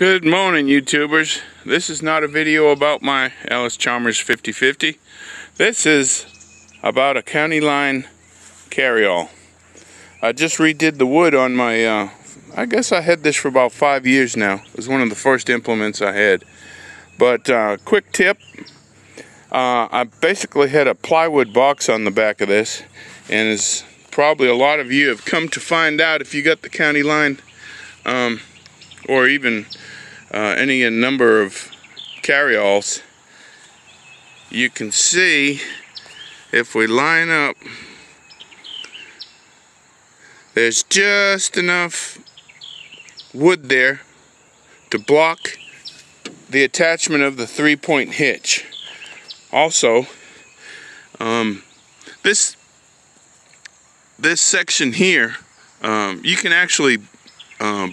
Good morning, YouTubers. This is not a video about my Allis-Chalmers 5050. This is about a countyline carryall. I just redid the wood on my, I guess I had this for about 5 years now. It was one of the first implements I had. But quick tip, I basically had a plywood box on the back of this, and as probably a lot of you have come to find out, if you got the countyline, or even any number of carryalls, you can see if we line up, there's just enough wood there to block the attachment of the 3-point hitch. Also, this section here, you can actually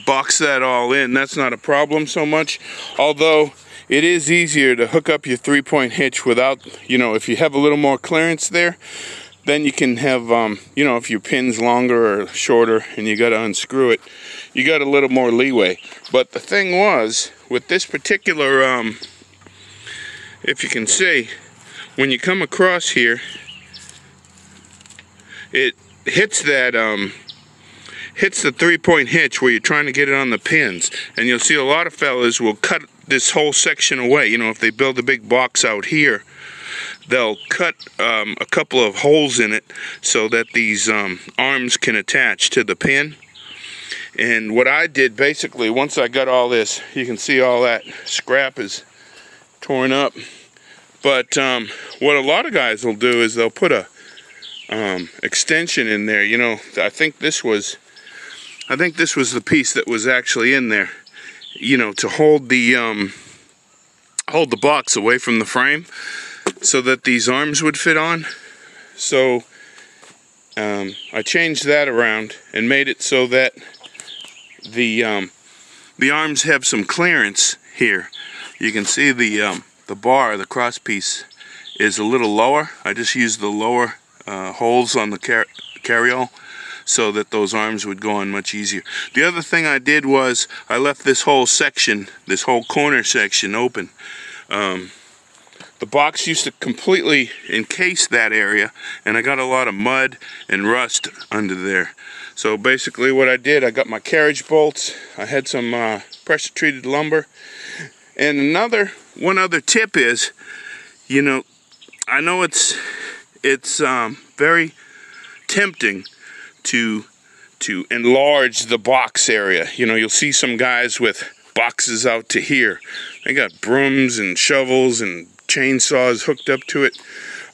box that all in. That's not a problem so much, although it is easier to hook up your 3-point hitch without, if you have a little more clearance there, then you can have, if your pin's longer or shorter and you got to unscrew it, you got a little more leeway. But the thing was, with this particular, if you can see, when you come across here, it hits that, hits the 3-point hitch where you're trying to get it on the pins, and you'll see a lot of fellas will cut this whole section away. If they build a big box out here, they'll cut a couple of holes in it so that these arms can attach to the pin. And what I did basically, once I got all this, you can see all that scrap is torn up, but what a lot of guys will do is they'll put a extension in there. I think this was the piece that was actually in there, to hold the box away from the frame so that these arms would fit on. So I changed that around and made it so that the arms have some clearance here. You can see the bar, the cross piece, is a little lower. I just used the lower holes on the carryall so that those arms would go on much easier. The other thing I did was I left this whole section, this whole corner section open. The box used to completely encase that area, and I got a lot of mud and rust under there. So basically what I did, I got my carriage bolts, I had some pressure treated lumber, and one other tip is, I know it's very tempting to enlarge the box area. You'll see some guys with boxes out to here. They got brooms and shovels and chainsaws hooked up to it.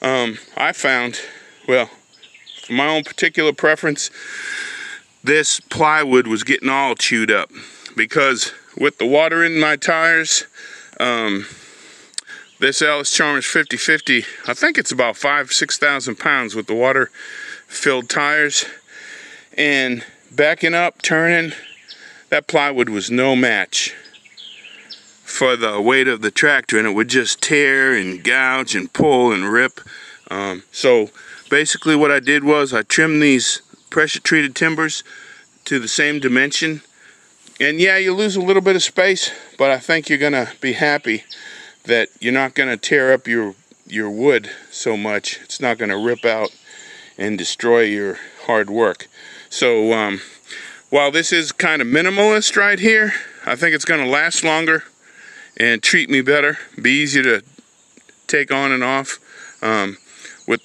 I found, well, for my own particular preference, this plywood was getting all chewed up, because with the water in my tires, this Allis-Chalmers 5050, I think it's about 5,000–6,000 pounds with the water filled tires, and backing up, turning, that plywood was no match for the weight of the tractor, and it would just tear and gouge and pull and rip. So basically what I did was I trimmed these pressure treated timbers to the same dimension, and yeah, you lose a little bit of space, but I think you're gonna be happy that you're not gonna tear up your wood so much. It's not gonna rip out and destroy your hard work. So while this is kind of minimalist right here, I think it's gonna last longer and treat me better, be easier to take on and off with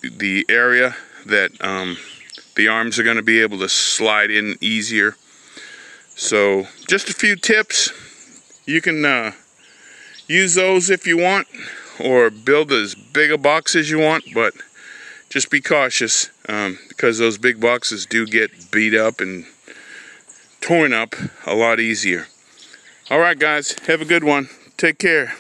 the area that the arms are going to be able to slide in easier. So just a few tips. You can use those if you want, or build as big a box as you want, but just be cautious, because those big boxes do get beat up and torn up a lot easier. Alright guys, have a good one. Take care.